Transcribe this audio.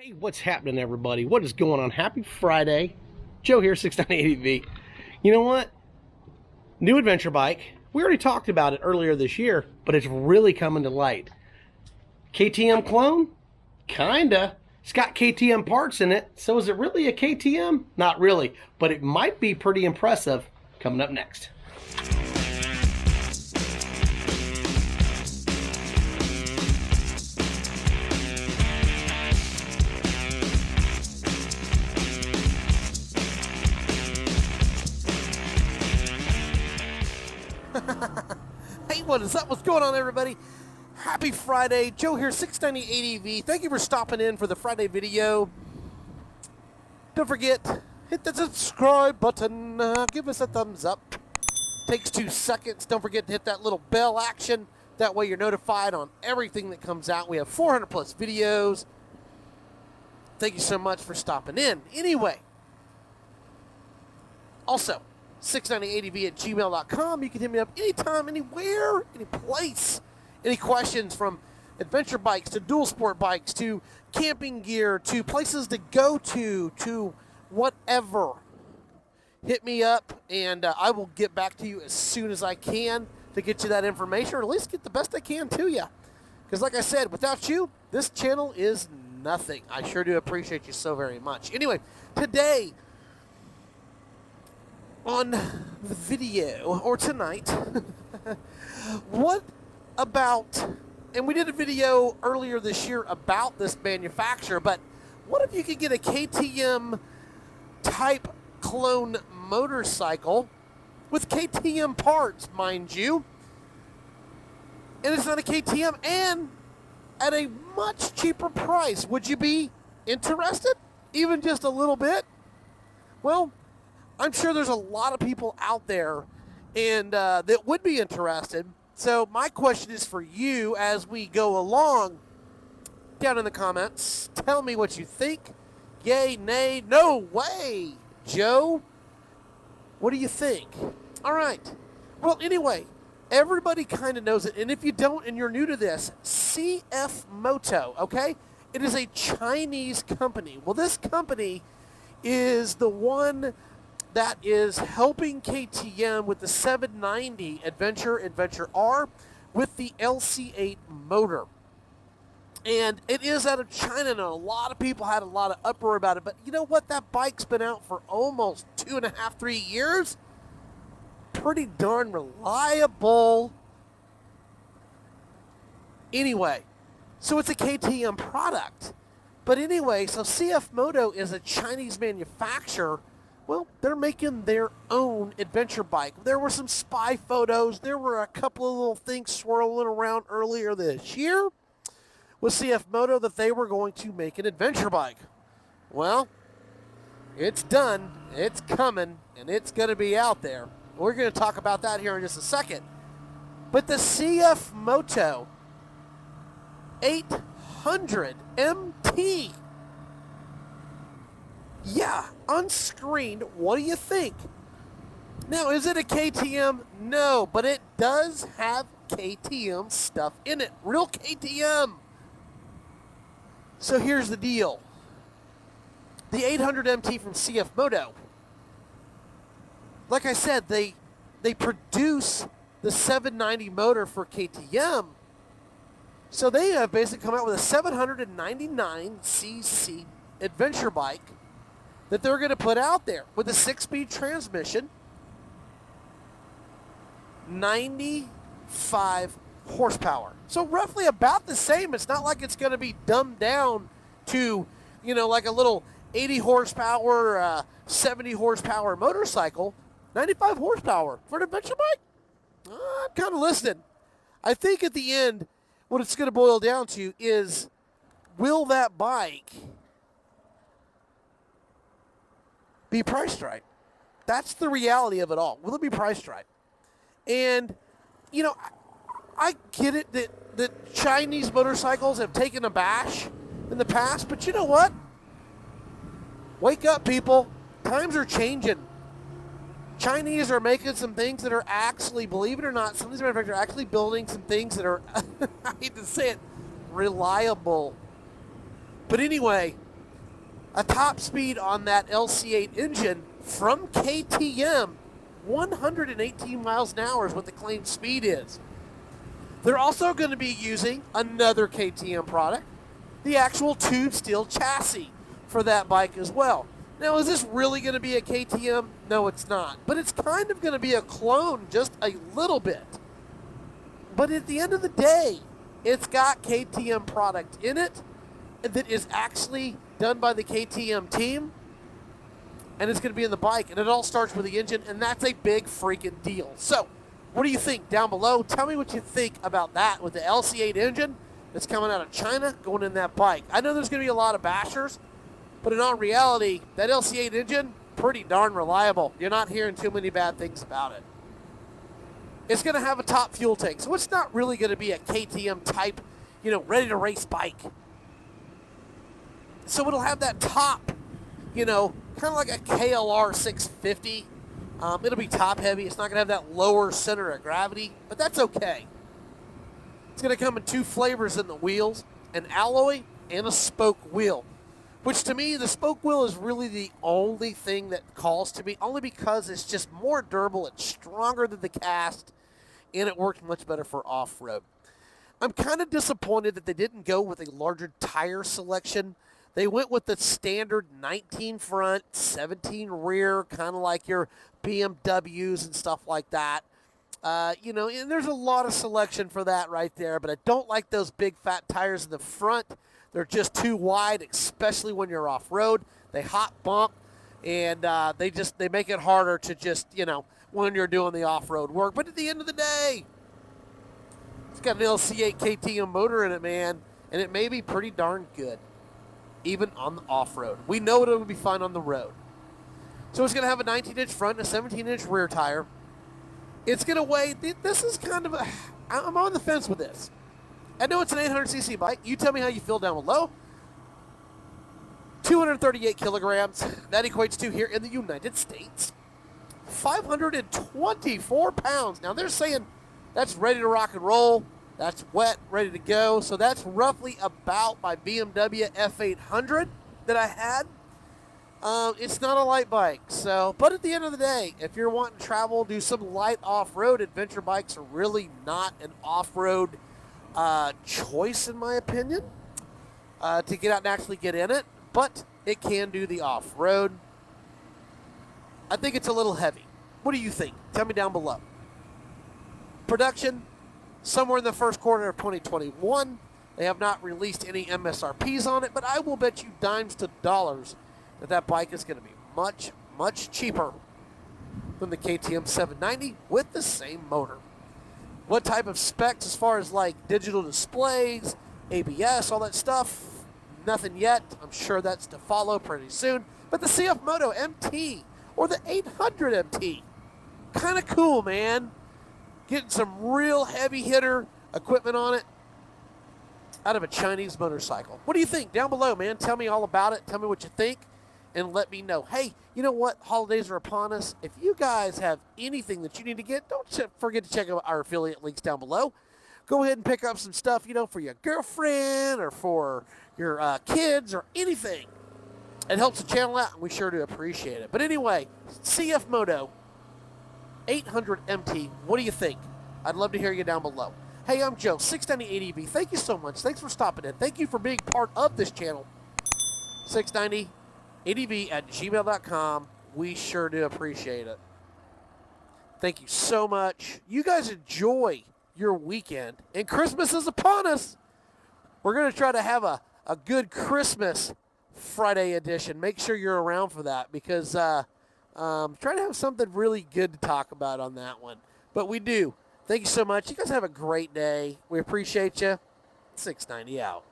Hey, what's happening, everybody? What is going on? Happy Friday. Joe here, 698V. You know what? New adventure bike. We already talked about it earlier this year, but it's really coming to light. KTM clone? Kinda. It's got KTM parts in it, so is it really a KTM? Not really, but it might be pretty impressive. Coming up next. Hey, what is up? What's going on, everybody? Happy Friday. Joe here, 698EV. Thank you for stopping in for the Friday video. Don't forget, hit the subscribe button. Give us a thumbs up. Takes 2 seconds. Don't forget to hit that little bell action. That way you're notified on everything that comes out. We have 400 plus videos. Thank you so much for stopping in. Anyway, also, 698EV@gmail.com. You can hit me up anytime, anywhere, any place. Any questions from adventure bikes to dual sport bikes to camping gear to places to go to whatever. Hit me up and I will get back to you as soon as I can to get you that information, or at least get the best I can to you. Because like I said, without you, this channel is nothing. I sure do appreciate you so very much. Anyway, today on the video, or tonight, what about, and we did a video earlier this year about this manufacturer, but what if you could get a KTM type clone motorcycle with KTM parts, mind you, and it's not a KTM, and at a much cheaper price? Would you be interested? Even just a little bit? Well, I'm sure there's a lot of people out there and that would be interested. So my question is for you as we go along. Down in the comments, tell me what you think. Yay, nay, no way, Joe. What do you think? All right. Well, anyway, everybody kind of knows it. And if you don't and you're new to this, CFmoto, okay? It is a Chinese company. Well, this company is the one that is helping KTM with the 790 Adventure R with the LC8 motor. And it is out of China, and a lot of people had a lot of uproar about it. But you know what? That bike's been out for almost 2.5, 3 years. Pretty darn reliable. Anyway, so it's a KTM product. But anyway, so CFmoto is a Chinese manufacturer. Well, they're making their own adventure bike. There were some spy photos. There were a couple of little things swirling around earlier this year with CFmoto that they were going to make an adventure bike. Well, it's done. It's coming, and it's going to be out there. We're going to talk about that here in just a second. But the CFmoto 800 MT. Yeah, on screen, what do you think? Now, is it a KTM? No, but it does have KTM stuff in it. Real KTM. So here's the deal. The 800 MT from CFmoto. Like I said, they produce the 790 motor for KTM. So they have basically come out with a 799cc adventure bike that they're going to put out there with a 6-speed transmission, 95 horsepower. So roughly about the same. It's not like it's going to be dumbed down to, you know, like a little 80 horsepower, 70 horsepower motorcycle. 95 horsepower for an adventure bike? I'm kind of listening. I think at the end, what it's going to boil down to is, will that bike be priced right? That's the reality of it all. Will it be priced right? And, you know, I get it that Chinese motorcycles have taken a bash in the past, but you know what? Wake up, people. Times are changing. Chinese are making some things that are actually, believe it or not, some of these manufacturers are actually building some things that are, I hate to say it, reliable. But anyway, A top speed on that LC8 engine from KTM, 118 miles an hour is what the claimed speed is. They're also going to be using another KTM product, the actual tube steel chassis for that bike as well. Now, is this really going to be a KTM? No, it's not. But it's kind of going to be a clone, just a little bit. But at the end of the day, it's got KTM product in it that is actually done by the KTM team, and it's going to be in the bike, and it all starts with the engine, and that's a big freaking deal. So, what do you think down below? Tell me what you think about that with the LC8 engine that's coming out of China going in that bike. I know there's going to be a lot of bashers, but in all reality, that LC8 engine, pretty darn reliable. You're not hearing too many bad things about it. It's going to have a top fuel tank, so it's not really going to be a KTM type, ready to race bike. So it'll have that top, kind of like a KLR 650. It'll be top heavy. It's not going to have that lower center of gravity, but that's okay. It's going to come in two flavors in the wheels, an alloy and a spoke wheel, which to me, the spoke wheel is really the only thing that calls to me, only because it's just more durable, it's stronger than the cast, and it works much better for off-road. I'm kind of disappointed that they didn't go with a larger tire selection. They went with the standard 19 front, 17 rear, kind of like your BMWs and stuff like that. And there's a lot of selection for that right there, but I don't like those big fat tires in the front. They're just too wide, especially when you're off-road. They hot bump, and they make it harder to just, when you're doing the off-road work. But at the end of the day, it's got an LC8 KTM motor in it, man, and it may be pretty darn good, even on the off-road. We know it'll be fine on the road. So it's going to have a 19-inch front and a 17-inch rear tire. It's going to weigh, this is kind of I'm on the fence with this. I know it's an 800cc bike. You tell me how you feel down below. 238 kilograms. That equates to, here in the United States, 524 pounds. Now, they're saying that's ready to rock and roll. That's wet, ready to go. So that's roughly about my BMW F800 that I had. It's not a light bike. But at the end of the day, if you're wanting to travel, do some light off-road, adventure bikes are really not an off-road choice, in my opinion, to get out and actually get in it. But it can do the off-road. I think it's a little heavy. What do you think? Tell me down below. Production, somewhere in the first quarter of 2021. They have not released any MSRPs on it, but I will bet you dimes to dollars that bike is going to be much, much cheaper than the KTM 790 with the same motor. What type of specs as far as like digital displays, ABS, all that stuff? Nothing yet. I'm sure that's to follow pretty soon. But the CFmoto MT or the 800 MT, kind of cool, man. Getting some real heavy hitter equipment on it out of a Chinese motorcycle. What do you think? Down below, man. Tell me all about it. Tell me what you think and let me know. Hey, you know what? Holidays are upon us. If you guys have anything that you need to get, don't forget to check out our affiliate links down below. Go ahead and pick up some stuff, for your girlfriend or for your kids or anything. It helps the channel out, and we sure do appreciate it. But anyway, CFmoto 800 MT, what do you think? I'd love to hear you down below. Hey, I'm Joe, 690 ADV. Thank you so much. Thanks for stopping in. Thank you for being part of this channel. 690ADV@gmail.com. We sure do appreciate it. Thank you so much. You guys enjoy your weekend, and Christmas is upon us. We're going to try to have a good Christmas Friday edition. Make sure you're around for that, because try to have something really good to talk about on that one. But we do. Thank you so much. You guys have a great day. We appreciate you. 690 out.